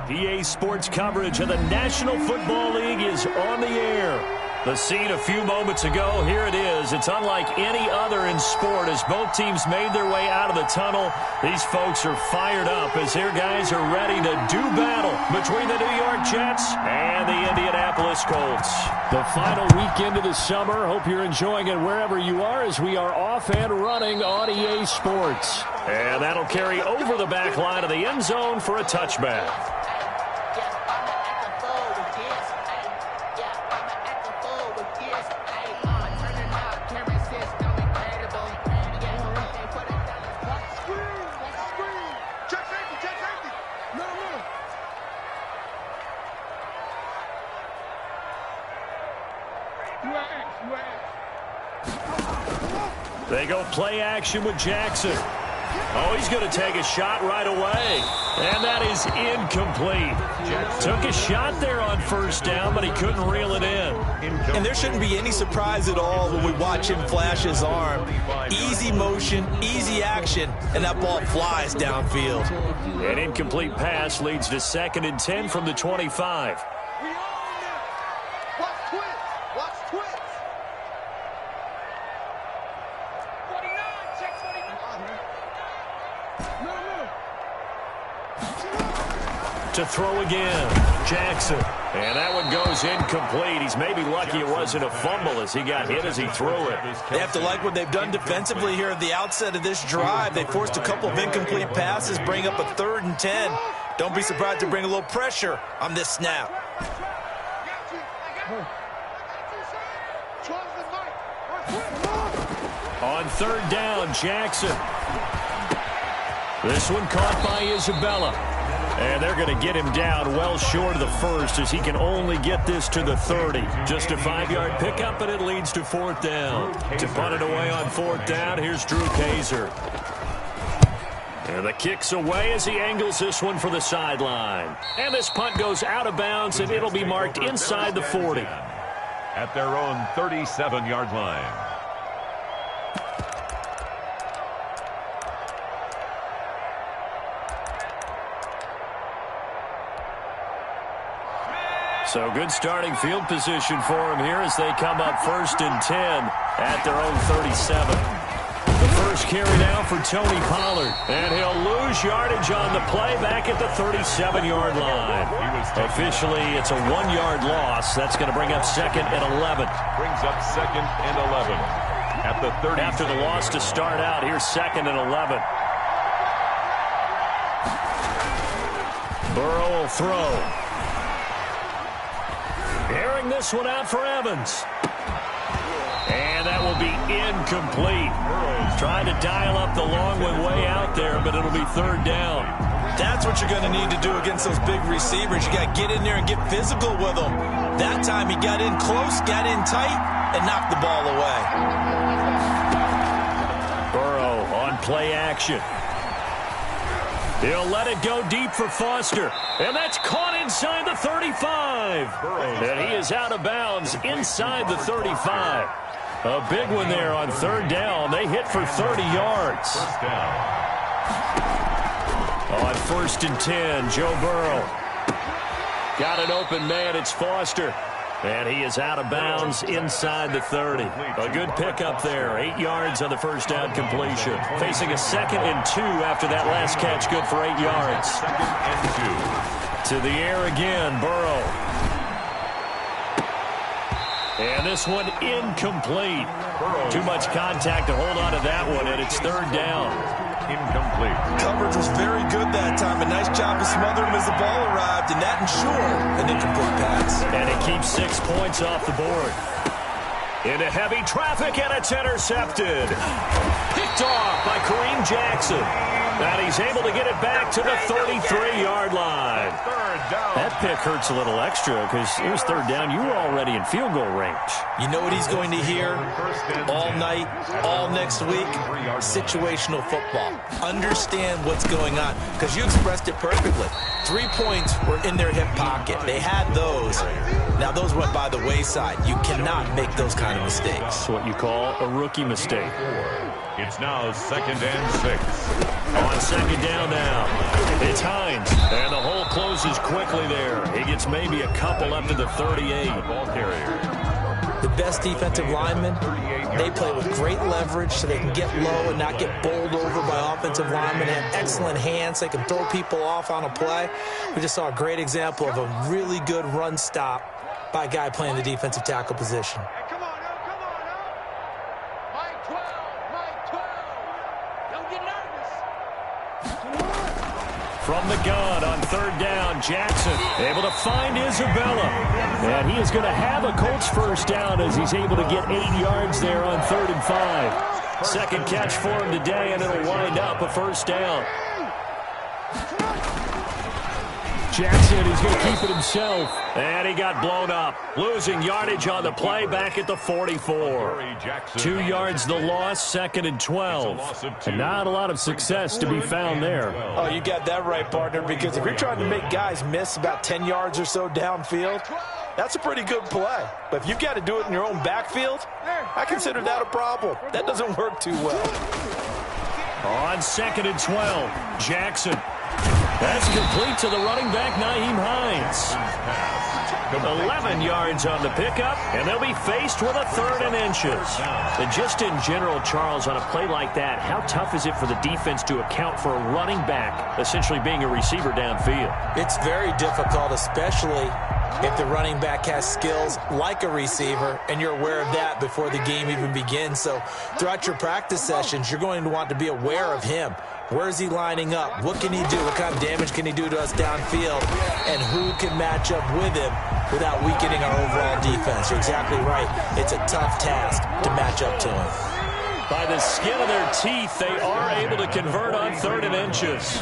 EA Sports coverage of the National Football League is on the air. The scene a few moments ago, here it is. It's unlike any other in sport as both teams made their way out of the tunnel. These folks are fired up as their guys are ready to do battle between the New York Jets and the Indianapolis Colts. The final weekend of the summer. Hope you're enjoying it wherever you are as we are off and running on EA Sports. And that'll carry over the back line of the end zone for a touchback. They go play action with Jackson. Oh, he's going to take a shot right away. And that is incomplete. Took a shot there on first down, but he couldn't reel it in. And there shouldn't be any surprise at all when we watch him flash his arm. Easy motion, easy action, and that ball flies downfield. An incomplete pass leads to 2nd and 10 from the 25. To throw again, Jackson. And that one goes incomplete. He's maybe lucky it wasn't a fumble as he got hit as he threw it. They have to like what they've done defensively here at the outset of this drive. They forced a couple of incomplete passes, bring up a 3rd and 10. Don't be surprised to bring a little pressure on this snap. On 3rd down, Jackson. This one caught by Isabella. And they're going to get him down well short of the first as he can only get this to the 30. Just a 5-yard pickup, and it leads to 4th down. To punt it away on 4th down, here's Drew Kaiser. And the kick's away as he angles this one for the sideline. And this punt goes out of bounds, and it'll be marked inside the 40. At their own 37-yard line. So good starting field position for him here as they come up 1st and 10 at their own 37. The first carry now for Tony Pollard. And he'll lose yardage on the play back at the 37-yard line. Officially, it's a 1-yard loss. That's going to bring up 2nd and 11. Brings up 2nd and 11. At the 30. After the loss to start out, here's 2nd and 11. Burrow will throw. Airing this one out for Evans. And that will be incomplete. Trying to dial up the long one way out there, but it'll be 3rd down. That's what you're going to need to do against those big receivers. You got to get in there and get physical with them. That time he got in close, got in tight, and knocked the ball away. Burrow on play action. He'll let it go deep for Foster. And that's caught inside the 35. And he is out of bounds inside the 35. A big one there on 3rd down. They hit for 30 yards. On 1st and 10, Joe Burrow. Got an open man. It's Foster. And he is out of bounds inside the 30. A good pickup there. 8 yards on the first down completion. Facing a 2nd and 2 after that last catch. Good for 8 yards. 2nd and 2. To the air again, Burrow. And this one incomplete. Too much contact to hold on to that one, and it's 3rd down. Incomplete. Coverage was very good that time. A nice job to smother him as the ball arrived, and that ensured an incomplete pass. And it keeps 6 points off the board. Into heavy traffic, and it's intercepted. Picked off by Kareem Jackson. And he's able to get it back to the 33-yard line. That pick hurts a little extra because it was 3rd down. You were already in field goal range. You know what he's going to hear all night, all next week? Situational football. Understand what's going on because you expressed it perfectly. 3 points were in their hip pocket. They had those. Now those went by the wayside. You cannot make those kind of mistakes. That's what you call a rookie mistake. It's now 2nd and 6. On 2nd down now, it's Hines, and the hole closes quickly there. He gets maybe a couple up to the 38. Ball carrier. The best defensive linemen, they play with great leverage so they can get low and not get bowled over by offensive linemen. They have excellent hands. They can throw people off on a play. We just saw a great example of a really good run stop by a guy playing the defensive tackle position. From the gun on 3rd down, Jackson able to find Isabella. And he is going to have a Colts first down as he's able to get 8 yards there on 3rd and 5. Second catch for him today, and it'll wind up a first down. Jackson, he's going to keep it himself. And he got blown up. Losing yardage on the play back at the 44. 2 yards the loss, 2nd and 12. And not a lot of success to be found there. Oh, you got that right, partner, because if you're trying to make guys miss about 10 yards or so downfield, that's a pretty good play. But if you've got to do it in your own backfield, I consider that a problem. That doesn't work too well. On 2nd and 12, Jackson. That's complete to the running back, Nyheim Hines. 11 yards on the pickup, and they'll be faced with a 3rd and inches. And just in general, Charles, on a play like that, how tough is it for the defense to account for a running back essentially being a receiver downfield? It's very difficult, especially if the running back has skills like a receiver, and you're aware of that before the game even begins. So throughout your practice sessions, you're going to want to be aware of him. Where is he lining up? What can he do? What kind of damage can he do to us downfield? And who can match up with him without weakening our overall defense? You're exactly right. It's a tough task to match up to him. By the skin of their teeth, they are able to convert on 3rd and inches.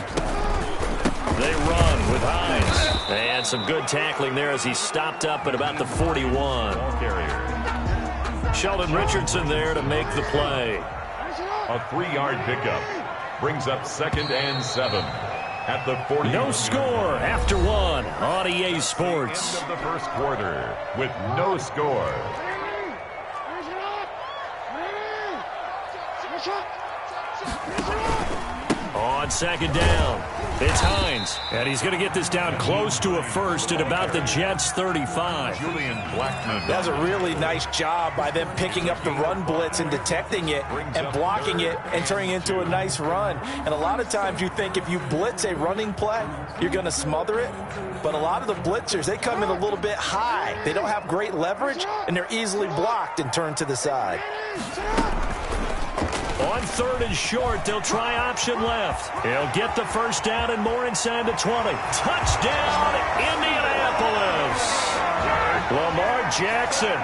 They run with Hines. And some good tackling there as he stopped up at about the 41. Sheldon Richardson there to make the play. A 3-yard pickup. Brings up 2nd and 7 at the 40. No score after 1 on EA Sports. End of the first quarter with no score. On 2nd down, it's Hines, and he's going to get this down close to a first at about the Jets' 35. Julian Blackman. That was a really nice job by them picking up the run blitz and detecting it and blocking it and turning it into a nice run. And a lot of times you think if you blitz a running play, you're going to smother it. But a lot of the blitzers, they come in a little bit high. They don't have great leverage, and they're easily blocked and turned to the side. On 3rd and short, they'll try option left. He'll get the first down and more inside the 20. Touchdown, Indianapolis. Lamar Jackson,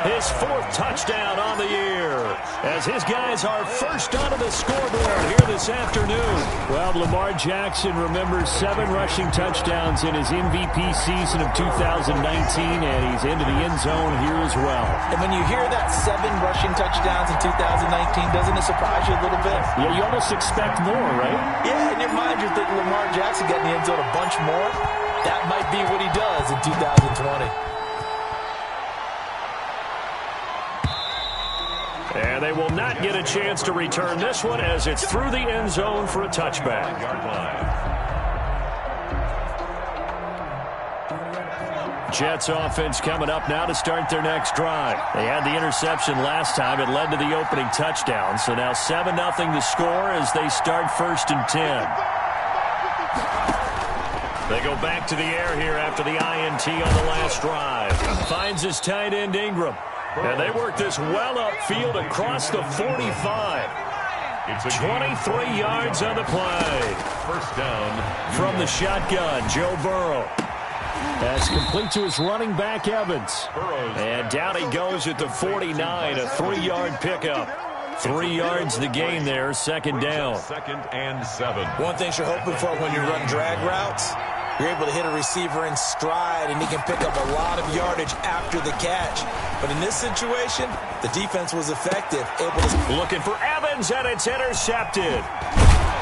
his 4th touchdown on the year, as his guys are first onto the scoreboard here this afternoon. Well, Lamar Jackson remembers 7 rushing touchdowns in his MVP season of 2019, and he's into the end zone here as well. And when you hear that 7 rushing touchdowns in 2019, doesn't it surprise you a little bit? Yeah, you almost expect more, right? Yeah, in your mind you're thinking Lamar Jackson getting the end zone a bunch more. That might be what he does in 2020. And they will not get a chance to return this one as it's through the end zone for a touchback. Jets offense coming up now to start their next drive. They had the interception last time. It led to the opening touchdown. So now 7-0 to score as they start 1st and 10. They go back to the air here after the INT on the last drive. Finds his tight end Ingram. And they work this well upfield across the 45. 23 yards on the play. First down. From the shotgun, Joe Burrow. That's complete to his running back, Evans. And down he goes at the 49, a 3-yard pickup. 3 yards the gain there, 2nd down. 2nd and 7. One thing you're hoping for when you run drag routes, you're able to hit a receiver in stride, and he can pick up a lot of yardage after the catch. But in this situation, the defense was effective. Looking for Evans, and it's intercepted.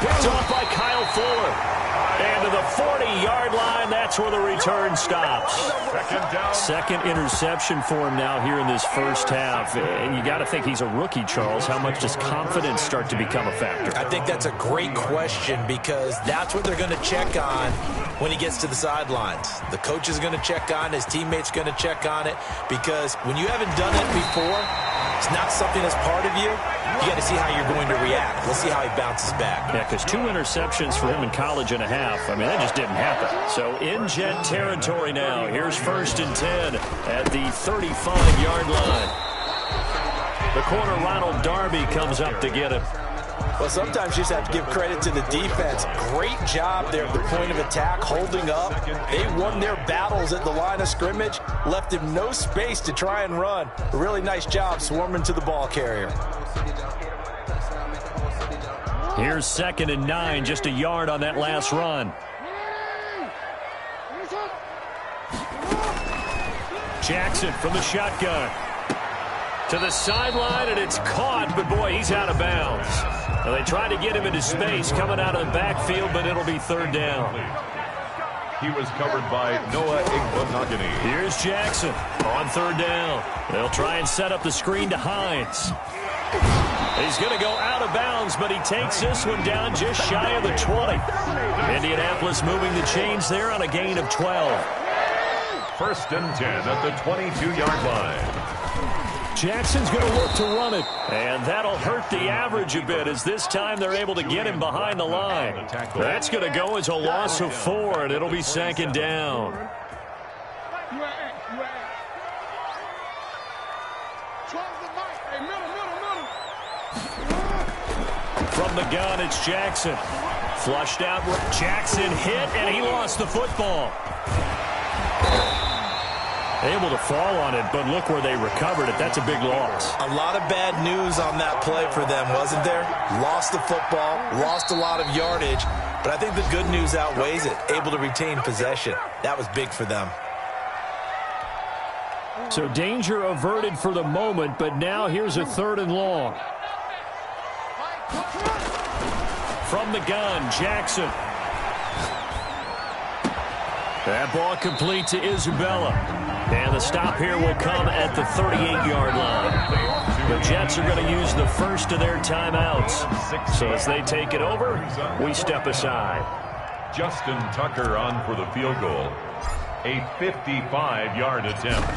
Picked off by Kyle Fuller. And to the 40-yard line, that's where the return stops. Second interception for him now here in this first half. And you got to think he's a rookie, Charles. How much does confidence start to become a factor? I think that's a great question because that's what they're going to check on when he gets to the sidelines. The coach is going to check on, his teammates going to check on it, because when you haven't done it before, it's not something that's part of you. You got to see how you're going to react. Let's see how he bounces back. Yeah, because 2 interceptions for him in college and a half. I mean, that just didn't happen. So in Jet territory now. Here's 1st and 10 at the 35-yard line. The corner, Ronald Darby, comes up to get him. Well, sometimes you just have to give credit to the defense. Great job there at the point of attack, holding up. They won their battles at the line of scrimmage, left him no space to try and run. A really nice job swarming to the ball carrier. Here's 2nd and 9, just a yard on that last run. Jackson from the shotgun. To the sideline, and it's caught, but boy, he's out of bounds. Now, they tried to get him into space coming out of the backfield, but it'll be 3rd down. He was covered by Noah Igbenogany. Here's Jackson on 3rd down. They'll try and set up the screen to Hines. He's going to go out of bounds, but he takes this one down just shy of the 20. Indianapolis moving the chains there on a gain of 12. 1st and 10 at the 22-yard line. Jackson's going to look to run it, and that'll hurt the average a bit as this time they're able to get him behind the line. That's going to go as a loss of 4, and it'll be 2nd down. From the gun, it's Jackson. Flushed out. Jackson hit, and he lost the football. Able to fall on it, but look where they recovered it. That's a big loss. A lot of bad news on that play for them, wasn't there? Lost the football, lost a lot of yardage, but I think the good news outweighs it. Able to retain possession. That was big for them. So danger averted for the moment, but now here's a 3rd and long. From the gun, Jackson. That ball complete to Isabella. And the stop here will come at the 38-yard line. The Jets are going to use the first of their timeouts. So as they take it over, we step aside. Justin Tucker on for the field goal. A 55-yard attempt.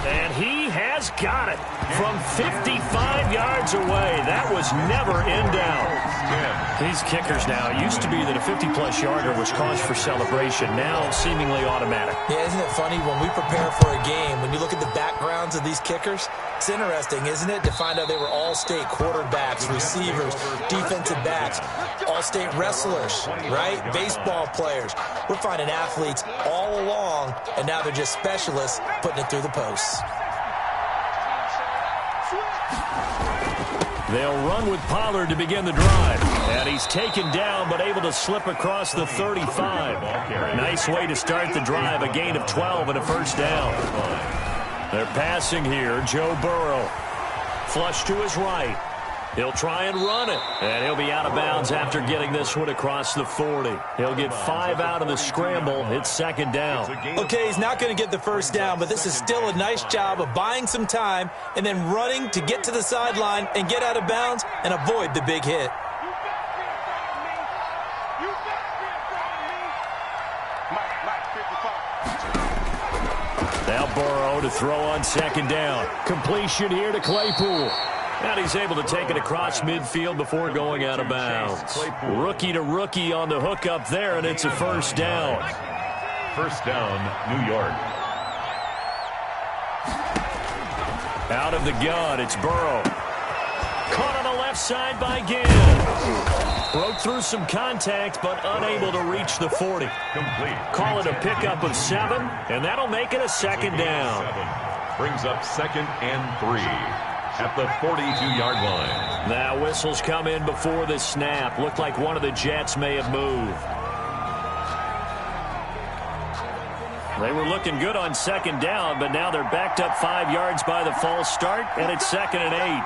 And he has got it from 55 yards away. That was never in doubt. These kickers now, it used to be that a 50-plus yarder was cause for celebration. Now seemingly automatic. Yeah, isn't it funny when we prepare for a game, when you look at the backgrounds of these kickers, it's interesting, isn't it, to find out they were all-state quarterbacks, receivers, defensive backs, all-state wrestlers, right? Baseball players. We're finding athletes all along, and now they're just specialists putting it through the posts. They'll run with Pollard to begin the drive. And he's taken down, but able to slip across the 35. Nice way to start the drive. A gain of 12 and a 1st down. They're passing here. Joe Burrow. Flush to his right. He'll try and run it. And he'll be out of bounds after getting this one across the 40. He'll get 5 out of the scramble. It's 2nd down. Okay, he's not going to get the 1st down, but this is still a nice job of buying some time and then running to get to the sideline and get out of bounds and avoid the big hit. Now Burrow to throw on 2nd down. Completion here to Claypool. And he's able to take it across midfield before going out of bounds. Rookie to rookie on the hook up there, and it's a 1st down. 1st down, New York. Out of the gun, it's Burrow. Caught on the left side by Gill. Broke through some contact, but unable to reach the 40. Complete. Call it a pickup of 7, and that'll make it a 2nd down. Brings up 2nd and 3. At the 42-yard line. Now whistles come in before the snap. Looked like one of the Jets may have moved. They were looking good on 2nd down, but now they're backed up 5 yards by the false start, and it's 2nd and 8.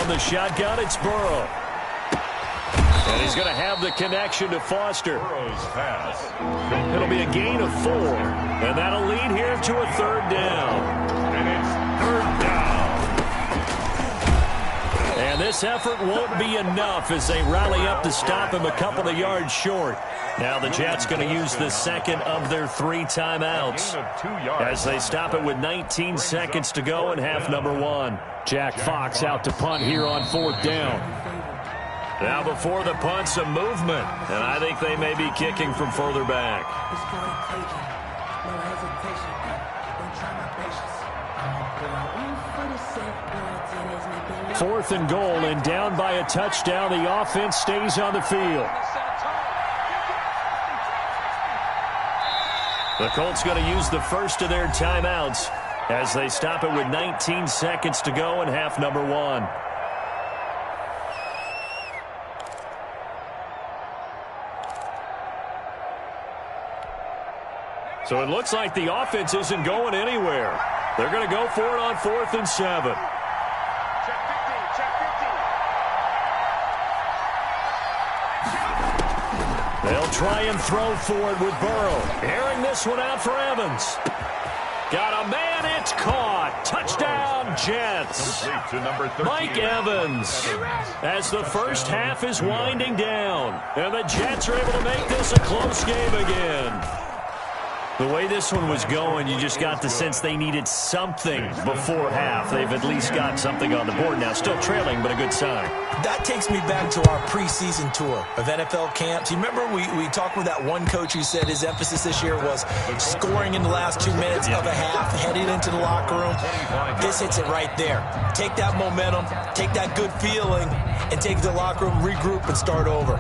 From the shotgun, it's Burrow. And he's going to have the connection to Foster. Burrow's pass. It'll be a gain of 4. And that'll lead here to a 3rd down. And it's 3rd down. And this effort won't be enough as they rally up to stop him a couple of yards short. Now the Jets going to use the second of their 3 timeouts as they stop it with 19 seconds to go in half number 1. Jack Fox out to punt here on 4th down. Now before the punt, some movement, and I think they may be kicking from further back. 4th and goal, and down by a touchdown. The offense stays on the field. The Colts going to use the first of their timeouts as they stop it with 19 seconds to go in half number 1. So it looks like the offense isn't going anywhere. They're going to go for it on 4th and 7. They'll try and throw for it with Burrow. Airing this one out for Evans. Got a man, it's caught. Touchdown, Jets. Mike Evans. As the first half is winding down. And the Jets are able to make this a close game again. The way this one was going, you just got the sense they needed something before half. They've at least got something on the board now. Still trailing, but a good sign. That takes me back to our preseason tour of NFL camps. You remember we talked with that one coach who said his emphasis this year was scoring in the last 2 minutes of a half, heading into the locker room. This hits it right there. Take that momentum, take that good feeling, and take it to the locker room, regroup, and start over.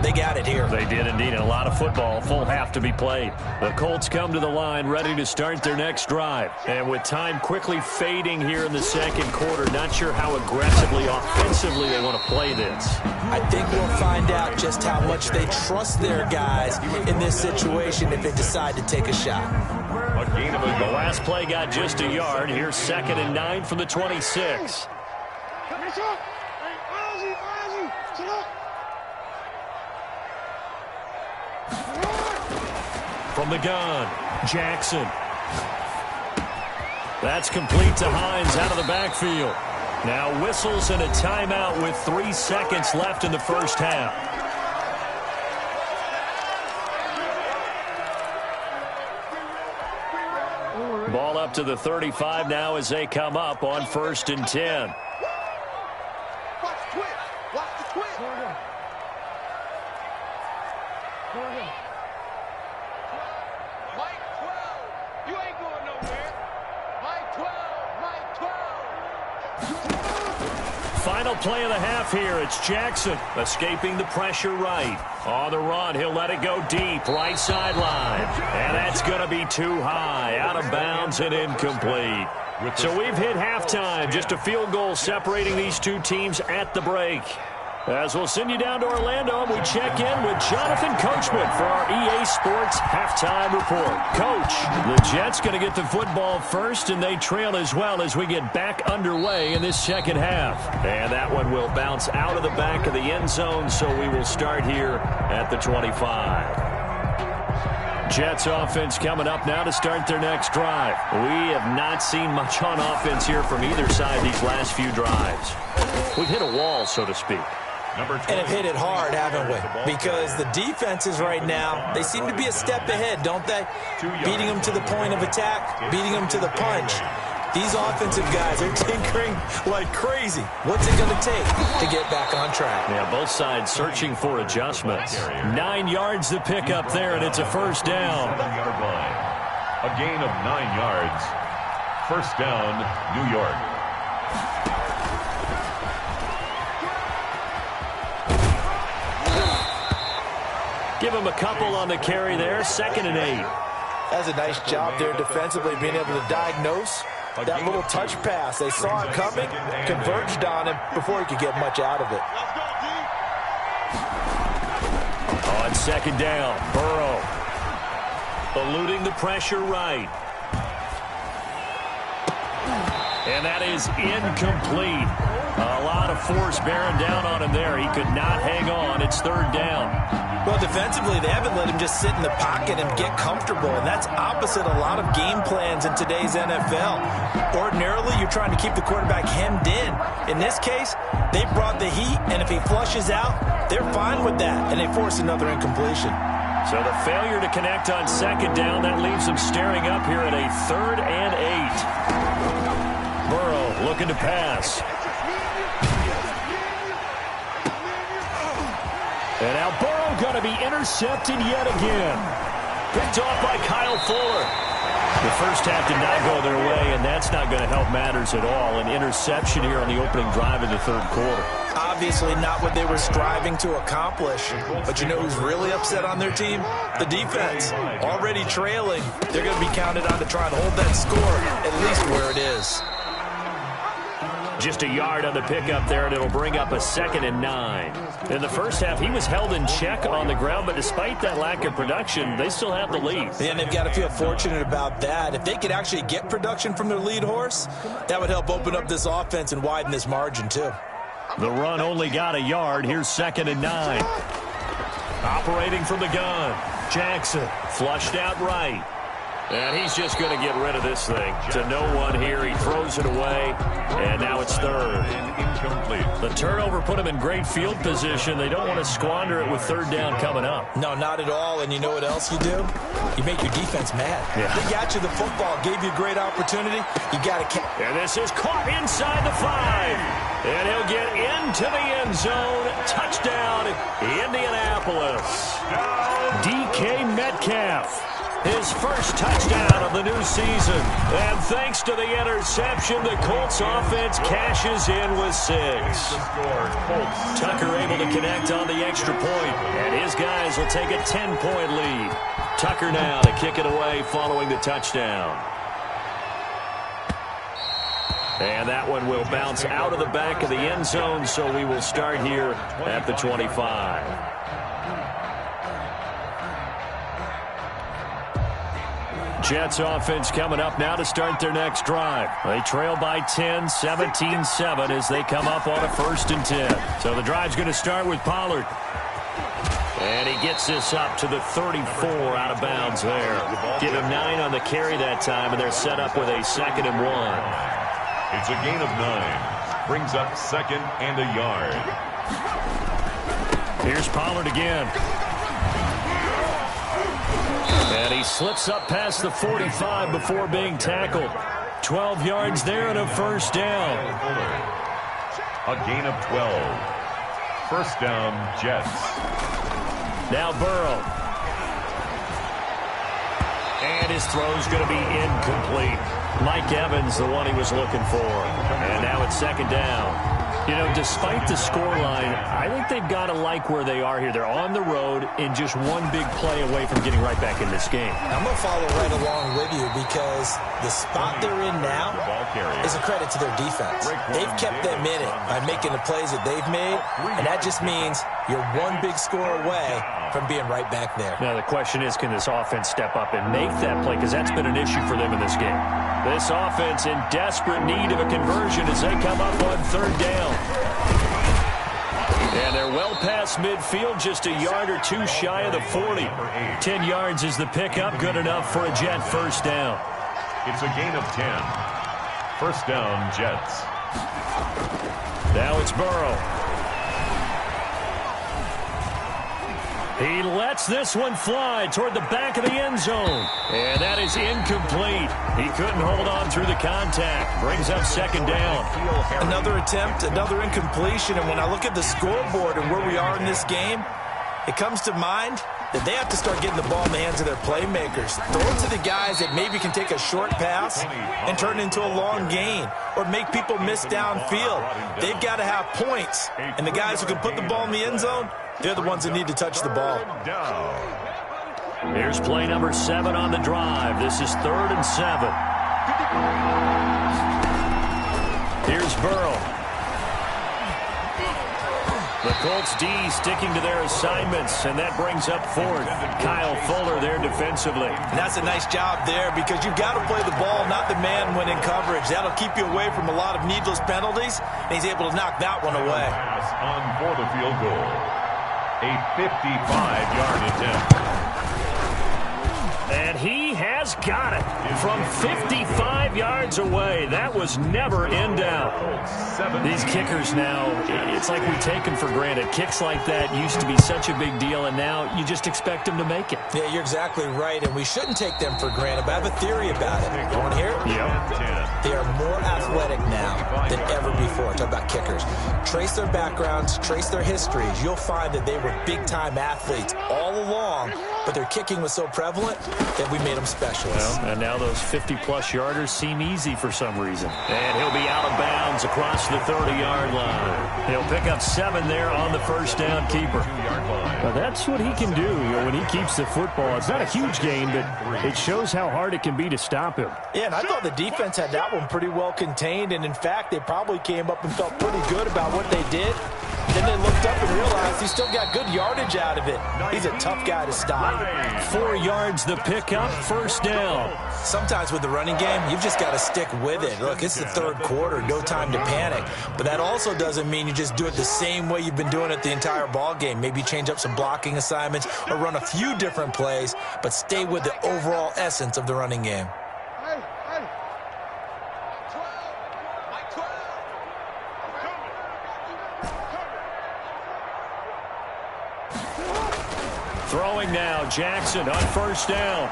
They got it here. They did indeed. A lot of football, full half to be played. The Colts come to the line ready to start their next drive. And with time quickly fading here in the second quarter, not sure how aggressively, offensively they want to play this. I think we'll find out just how much they trust their guys in this situation if they decide to take a shot. The last play got just a yard. Here's 2nd and 9 from the 26. From the gun, Jackson. That's complete to Hines out of the backfield. Now whistles and a timeout with 3 seconds left in the first half. Ball up to the 35 now as they come up on 1st and 10. Final play of the half here. It's Jackson escaping the pressure right. On the run, he'll let it go deep. Right sideline. And that's going to be too high. Out of bounds and incomplete. So we've hit halftime. Just a field goal separating these two teams at the break. As we'll send you down to Orlando, we check in with Jonathan Coachman for our EA Sports Halftime Report. Coach, the Jets going to get the football first, and they trail as well as we get back underway in this second half. And that one will bounce out of the back of the end zone, so we will start here at the 25. Jets offense coming up now to start their next drive. We have not seen much on offense here from either side these last few drives. We've hit a wall, so to speak. And have hit it hard, haven't we? Because the defenses right now, they seem to be a step ahead, don't they? Beating them to the point of attack, beating them to the punch. These offensive guys are tinkering like crazy. What's it going to take to get back on track? Yeah, both sides searching for adjustments. 9 yards to pick up there, and it's a first down. A gain of 9 yards. First down, New York. Give him a couple on the carry there. 2nd and 8. That's a nice job there defensively, being able to diagnose that little touch pass. They saw it coming, converged on him before he could get much out of it. On 2nd down, Burrow eluding the pressure right. And that is incomplete. A lot of force bearing down on him there. He could not hang on. It's third down. Well, defensively, they haven't let him just sit in the pocket and get comfortable, and that's opposite a lot of game plans in today's NFL. Ordinarily, you're trying to keep the quarterback hemmed in. In this case, they brought the heat, and if he flushes out, they're fine with that, and they force another incompletion. So the failure to connect on second down, that leaves them staring up here at a 3rd and 8. Burrow looking to pass. And now Burrow going to be intercepted yet again. Picked off by Kyle Fuller. The first half did not go their way, and that's not going to help matters at all. An interception here on the opening drive of the third quarter. Obviously not what they were striving to accomplish. But you know who's really upset on their team? The defense. Already trailing. They're going to be counted on to try and hold that score at least where it is. Just a yard on the pickup there, and it'll bring up a 2nd and 9. In the first half, he was held in check on the ground, but despite that lack of production, they still have the lead. And they've got to feel fortunate about that. If they could actually get production from their lead horse, that would help open up this offense and widen this margin, too. The run only got a yard. Here's 2nd and 9. Operating from the gun. Jackson flushed out right. And he's just going to get rid of this thing to no one here. He throws it away, and now it's third. The turnover put him in great field position. They don't want to squander it with third down coming up. No, not at all. And you know what else you do? You make your defense mad. Yeah. They got you the football, gave you a great opportunity. You got to catch. And this is caught inside the 5. And he'll get into the end zone. Touchdown, Indianapolis. DK Metcalf. His first touchdown of the new season. And thanks to the interception, the Colts offense cashes in with 6. Tucker able to connect on the extra point, and his guys will take a 10-point lead. Tucker now to kick it away following the touchdown. And that one will bounce out of the back of the end zone, so we will start here at the 25. Jets offense coming up now to start their next drive. They trail by 10, 17-7 as they come up on a 1st and 10. So the drive's going to start with Pollard. And he gets this up to the 34 out of bounds there. Give him 9 on the carry that time, and they're set up with a 2nd and 1. It's a gain of 9. Brings up 2nd and a yard. Here's Pollard again. And he slips up past the 45 before being tackled. 12 yards there and a 1st down. A gain of 12. 1st down, Jets. Now Burrow. And his throw's going to be incomplete. Mike Evans, the one he was looking for. And now it's 2nd down. You know, despite the scoreline, I think they've got to like where they are here. They're on the road and just one big play away from getting right back in this game. I'm going to follow right along with you because the spot they're in now is a credit to their defense. They've kept them in it by making the plays that they've made, and that just means you're one big score away from being right back there. Now, the question is, can this offense step up and make that play? Because that's been an issue for them in this game. This offense in desperate need of a conversion as they come up on 3rd down. And they're well past midfield, just a yard or 2 shy of the 40. 10 yards is the pickup, good enough for a Jet 1st down. It's a gain of 10. 1st down, Jets. Now it's Burrow. He lets this one fly toward the back of the end zone. And that is incomplete. He couldn't hold on through the contact. Brings up 2nd down. Another attempt, another incompletion. And when I look at the scoreboard and where we are in this game, it comes to mind that they have to start getting the ball in the hands of their playmakers. Throw it to the guys that maybe can take a short pass and turn it into a long gain or make people miss downfield. They've got to have points. And the guys who can put the ball in the end zone, they're the ones that need to touch the ball. Here's play number 7 on the drive. This is 3rd and 7. Here's Burrow. The Colts D sticking to their assignments, and that brings up fourth. Kyle Fuller there defensively. And that's a nice job there because you've got to play the ball, not the man when in coverage. That'll keep you away from a lot of needless penalties, and he's able to knock that one away. Pass on for the field goal. A 55-yard attempt. And he has got it from 55 yards away. That was never in doubt. These kickers now, it's like we take them for granted. Kicks like that used to be such a big deal, and now you just expect them to make it. Yeah, you're exactly right, and we shouldn't take them for granted, but I have a theory about it. You want to hear it? Yeah. They are more athletic now than ever before. Talk about kickers. Trace their backgrounds, trace their histories. You'll find that they were big-time athletes all along, but their kicking was so prevalent that we made them specialists. Well, and now those 50-plus yarders seem easy for some reason. And he'll be out of bounds across the 30-yard line. He'll pick up 7 there on the first down keeper. Well, that's what he can do when he keeps the football. It's not a huge gain, but it shows how hard it can be to stop him. Yeah, and I thought the defense had that one pretty well contained, and in fact, they probably came up and felt pretty good about what they did. Then they looked up and realized he still got good yardage out of it. He's a tough guy to stop. 4 yards the pickup, first down. Sometimes with the running game, you've just got to stick with it. Look, it's the third quarter, no time to panic. But that also doesn't mean you just do it the same way you've been doing it the entire ball game. Maybe change up some blocking assignments or run a few different plays, but stay with the overall essence of the running game. Throwing now, Jackson on first down.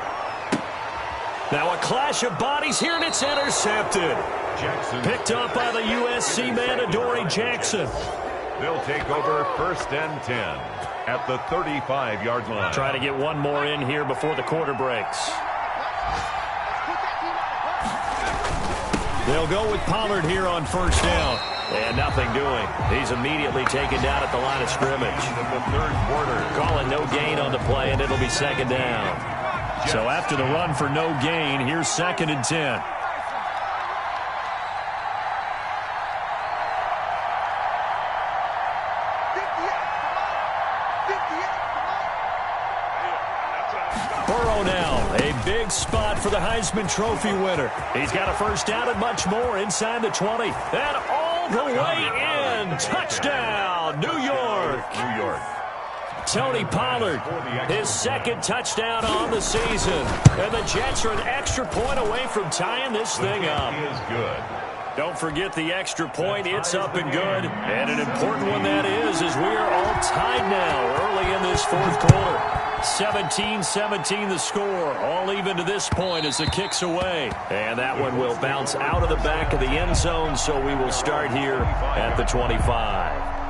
Now a clash of bodies here, and it's intercepted. Jackson Picked up by the USC man, Adoree Jackson. They'll take over first and 10 at the 35-yard line. Try to get one more in here before the quarter breaks. They'll go with Pollard here on first down. And nothing doing. He's immediately taken down at the line of scrimmage. The third quarter. Calling no gain on the play, and it'll be second down. So after the run for no gain, here's second and 10. Burrow now, a big spot for the Heisman Trophy winner. He's got a first down and much more inside the 20. And all the way in. Touchdown, New York. New York. Tony Pollard, his second touchdown on the season. And the Jets are an extra point away from tying this thing up. He is good. Don't forget the extra point. It's up and good. And an important one that is, as we are all tied now early in this fourth quarter. 17-17 the score. All even to this point as the kick's away. And that one will bounce out of the back of the end zone, so we will start here at the 25.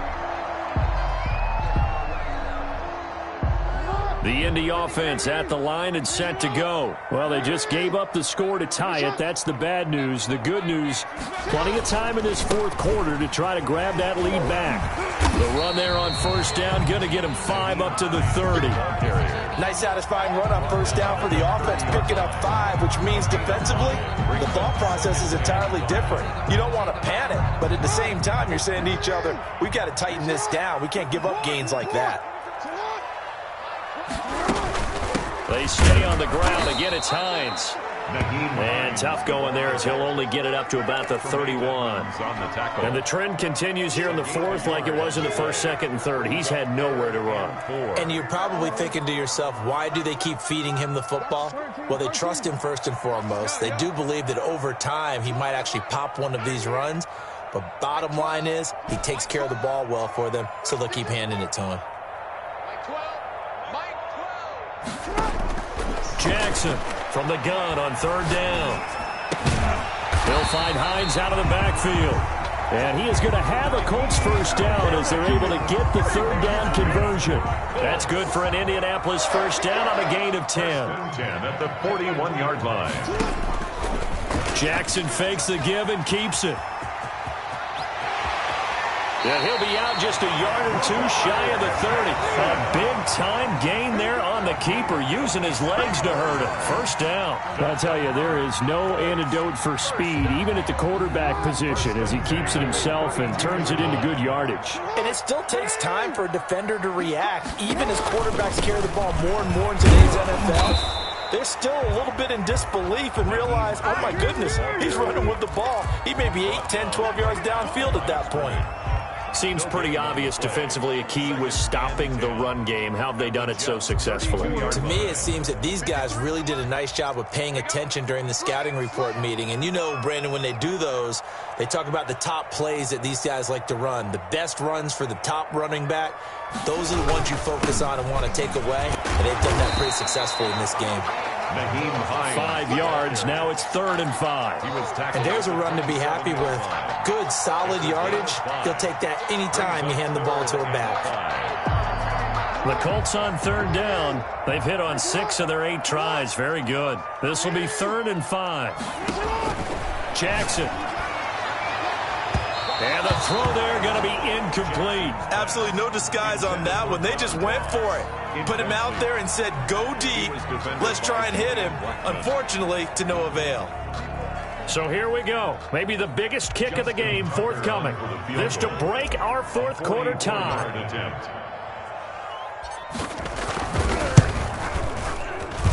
The Indy offense at the line and set to go. Well, they just gave up the score to tie it. That's the bad news. The good news, plenty of time in this fourth quarter to try to grab that lead back. The run there on first down, going to get him 5 up to the 30. Nice satisfying run on first down for the offense, picking up 5, which means defensively, the thought process is entirely different. You don't want to panic, but at the same time, you're saying to each other, we've got to tighten this down. We can't give up gains like that. They stay on the ground. Again, it's Hines. And tough going there as he'll only get it up to about the 31. And the trend continues here in the fourth like it was in the first, second, and third. He's had nowhere to run. And you're probably thinking to yourself, why do they keep feeding him the football? Well, they trust him first and foremost. They do believe that over time he might actually pop one of these runs. But bottom line is he takes care of the ball well for them, so they'll keep handing it to him. Jackson from the gun on third down. They'll find Hines out of the backfield. And he is going to have a Colts first down as they're able to get the third down conversion. That's good for an Indianapolis first down on a gain of 10. 10 at the 41-yard line. Jackson fakes the give and keeps it. And he'll be out just a yard or two shy of the 30. A big time gain there on the keeper, using his legs to hurt him. First down. I'll tell you, there is no antidote for speed, even at the quarterback position, as he keeps it himself and turns it into good yardage. And it still takes time for a defender to react, even as quarterbacks carry the ball more and more in today's NFL. They're still a little bit in disbelief and realize, oh my goodness, he's running with the ball. He may be 8, 10, 12 yards downfield at that point. Seems pretty obvious defensively a key was stopping the run game. How have they done it so successfully? To me, it seems that these guys really did a nice job of paying attention during the scouting report meeting. And you know, Brandon, when they do those, they talk about the top plays that these guys like to run. The best runs for the top running back, those are the ones you focus on and want to take away. And they've done that pretty successfully in this game. 5 yards. Now it's 3rd and 5. And there's a run to be happy with. Good, solid yardage. You'll take that anytime you hand the ball to a back. The Colts on 3rd down. They've hit on 6 of their 8 tries. Very good. This will be 3rd and 5. Jackson. And the throw there going to be incomplete. Absolutely no disguise on that one. They just went for it. Put him out there and said, go deep. Let's try and hit him. Unfortunately, to no avail. So here we go. Maybe the biggest kick of the game forthcoming. This to break our 4th quarter tie.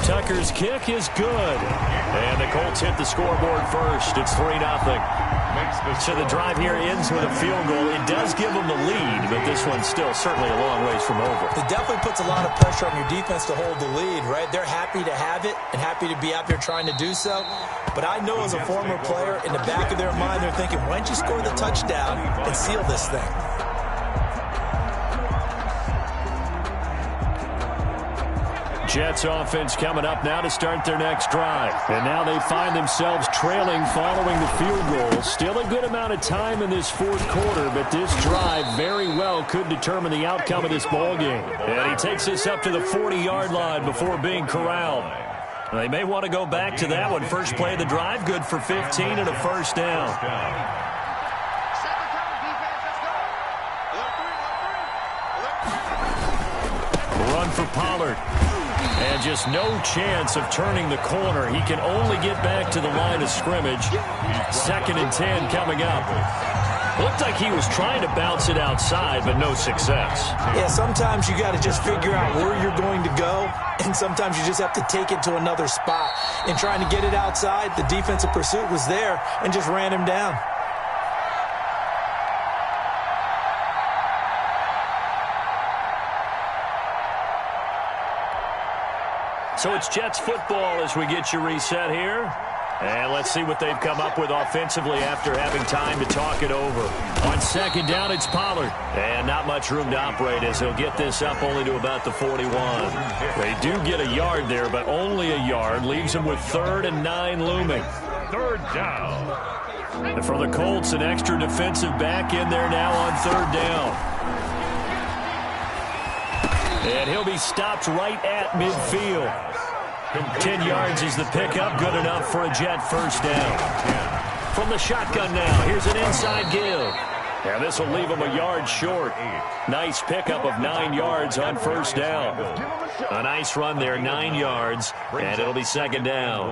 Tucker's kick is good. And the Colts hit the scoreboard first. It's 3-0. So the drive here ends with a field goal. It does give them the lead, but this one's still certainly a long ways from over. It definitely puts a lot of pressure on your defense to hold the lead, right? They're happy to have it and happy to be out there trying to do so. But I know as a former player, in the back of their mind, they're thinking, why don't you score the touchdown and seal this thing? Jets offense coming up now to start their next drive. And now they find themselves trailing following the field goal. Still a good amount of time in this 4th quarter, but this drive very well could determine the outcome of this ballgame. And he takes us up to the 40-yard line before being corralled. They may want to go back to that one. First play of the drive, good for 15 and a first down. Run for Pollard. And just no chance of turning the corner. He can only get back to the line of scrimmage. 2nd and 10 coming up. Looked like he was trying to bounce it outside, but no success. Yeah, sometimes you got to just figure out where you're going to go, and sometimes you just have to take it to another spot. In trying to get it outside, the defensive pursuit was there and just ran him down. So it's Jets football as we get you reset here. And let's see what they've come up with offensively after having time to talk it over. On 2nd down, it's Pollard. And not much room to operate as he'll get this up only to about the 41. They do get a yard there, but only a yard. Leaves them with 3rd and 9 looming. 3rd down. And for the Colts, an extra defensive back in there now on 3rd down. And he'll be stopped right at midfield. 10 yards is the pickup, good enough for a Jet first down. From the shotgun now, here's an inside give. And this will leave him a yard short. Nice pickup of 9 yards on first down. A nice run there, 9 yards, and it'll be 2nd down.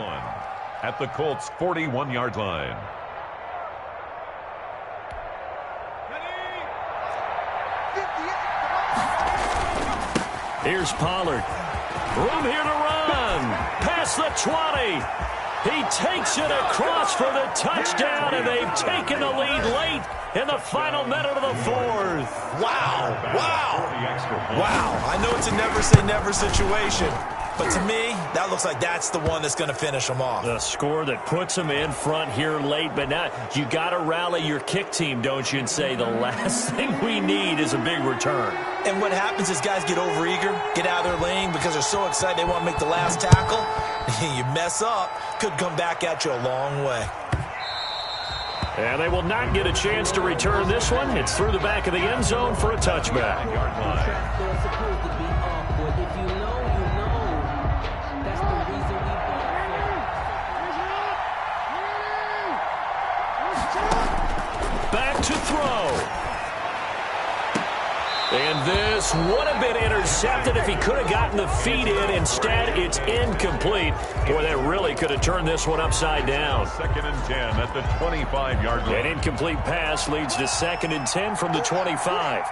At the Colts' 41-yard line. Here's Pollard. Room here to run. Past the 20. He takes it across for the touchdown, and they've taken the lead late in the final minute of the 4th. Wow. Wow. Wow. I know it's a never-say-never situation, but to me, that looks like that's the one that's going to finish them off. The score that puts them in front here late, but now you got to rally your kick team, don't you, and say the last thing we need is a big return. And what happens is guys get overeager, get out of their lane because they're so excited they want to make the last tackle. You mess up, could come back at you a long way. And they will not get a chance to return this one. It's through the back of the end zone for a touchback. Back to throw. And This would have been intercepted if he could have gotten the feet in. Instead, it's incomplete. Boy, that really could have turned this one upside down. 2nd and 10 at the 25-yard line. An incomplete pass leads to 2nd and 10 from the 25.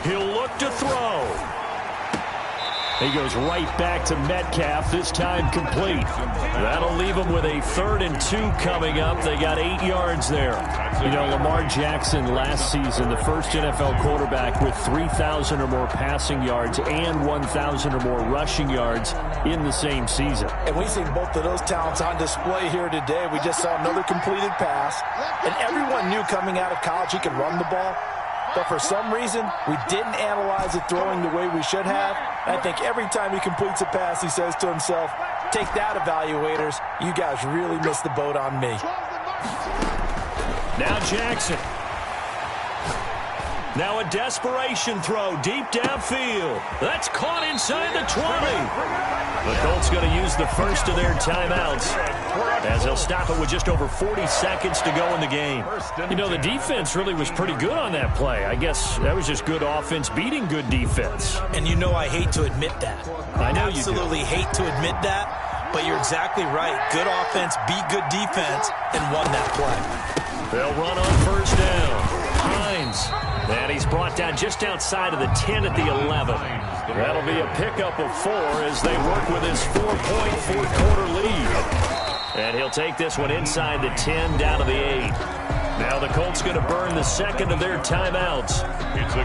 He'll look to throw. He goes right back to Metcalf, this time complete. That'll leave him with a 3rd and 2 coming up. They got 8 yards there. You know, Lamar Jackson last season, the first NFL quarterback with 3,000 or more passing yards and 1,000 or more rushing yards in the same season. And we've seen both of those talents on display here today. We just saw another completed pass. And everyone knew coming out of college he could run the ball. But for some reason, we didn't analyze it throwing the way we should have. I think every time he completes a pass, he says to himself, take that, evaluators. You guys really missed the boat on me. Now Jackson. Now a desperation throw deep downfield. That's caught inside the 20. The Colts going to use the first of their timeouts as they'll stop it with just over 40 seconds to go in the game. You know, the defense really was pretty good on that play. I guess that was just good offense beating good defense. And you know I hate to admit that. I know you absolutely hate to admit that, but you're exactly right. Good offense beat good defense and won that play. They'll run on first down. Hines. And he's brought down just outside of the 10 at the 11. That'll be a pickup of 4 as they work with his 4-point fourth-quarter lead. And he'll take this one inside the 10 down to the 8. Now the Colts going to burn the second of their timeouts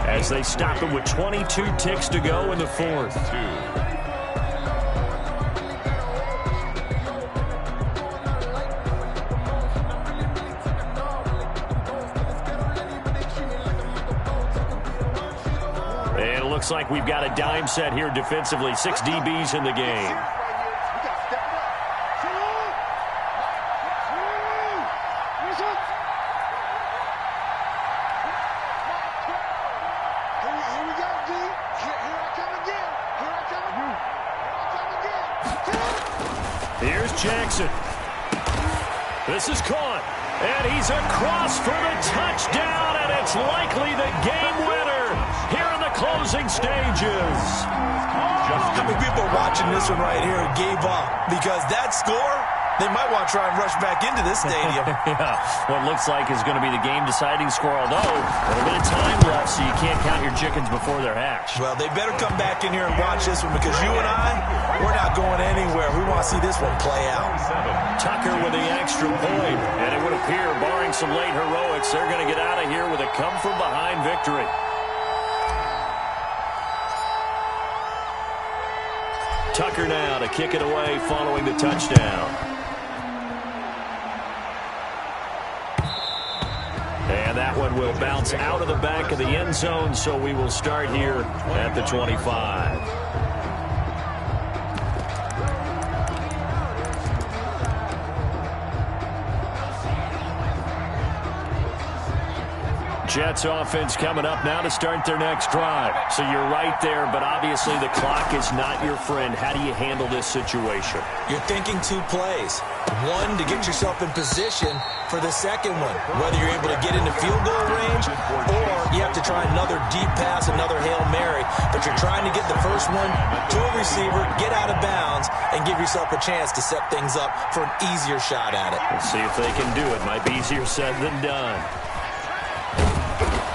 as they stop it with 22 ticks to go in the 4th. Looks like we've got a dime set here defensively. 6 DBs in the game. Here's Jackson. This is caught. And he's across for the touchdown, and it's likely the game winner here in the closing stages. How many people are watching this one right here and gave up? Because that score, they might want to try and rush back into this stadium. Yeah, what looks like is going to be the game-deciding score, although a little bit of time left, so you can't count your chickens before they're hatched. Well, they better come back in here and watch this one because you and I, we're not going anywhere. We want to see this one play out. Tucker with the extra point, and it would appear, barring some late heroics, they're going to get out of here with a come-from-behind victory. Tucker now to kick it away following the touchdown. And that one will bounce out of the back of the end zone, so we will start here at the 25. Jets offense coming up now to start their next drive. So you're right there, but obviously the clock is not your friend. How do you handle this situation? You're thinking 2 plays. One, to get yourself in position for the second one, whether you're able to get into field goal range or you have to try another deep pass, another Hail Mary. But you're trying to get the first one to a receiver, get out of bounds, and give yourself a chance to set things up for an easier shot at it. We'll see if they can do it. Might be easier said than done.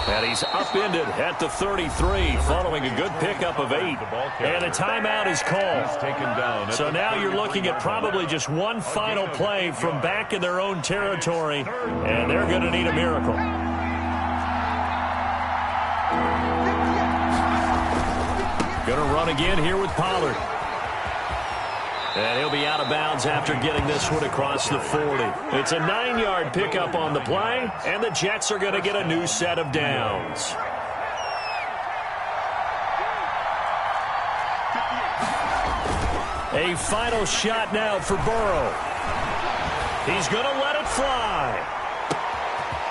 And he's upended at the 33 following a good pickup of 8. And a timeout is called. So now you're looking at probably just one final play from back in their own territory, and they're going to need a miracle. Going to run again here with Pollard. And he'll be out of bounds after getting this one across the 40. It's a 9-yard pickup on the play, and the Jets are going to get a new set of downs. A final shot now for Burrow. He's going to let it fly.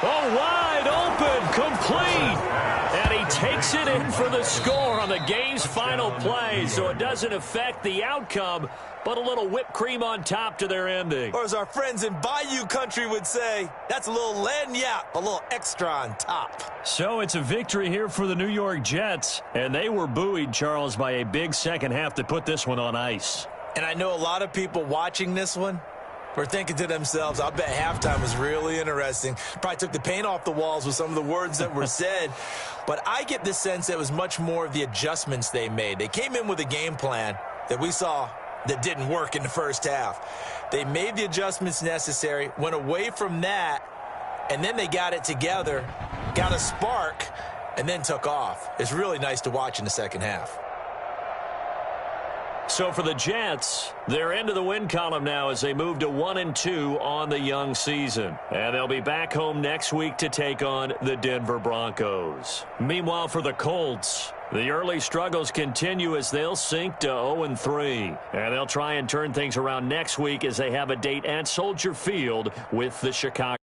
Oh, wide open, complete. And he takes it in for the score on the game's final play. So it doesn't affect the outcome, but a little whipped cream on top to their ending. Or as our friends in Bayou country would say, that's a little lagniappe, a little extra on top. So it's a victory here for the New York Jets. And they were buoyed, Charles, by a big second half to put this one on ice. And I know a lot of people watching this one were thinking to themselves, I bet halftime was really interesting. Probably took the paint off the walls with some of the words that were said. But I get the sense that it was much more of the adjustments they made. They came in with a game plan that we saw that didn't work in the first half. They made the adjustments necessary, went away from that, and then they got it together, got a spark, and then took off. It's really nice to watch in the second half. So for the Jets, they're into the win column now as they move to 1-2 on the young season. And they'll be back home next week to take on the Denver Broncos. Meanwhile, for the Colts, the early struggles continue as they'll sink to 0-3. And they'll try and turn things around next week as they have a date at Soldier Field with the Chicago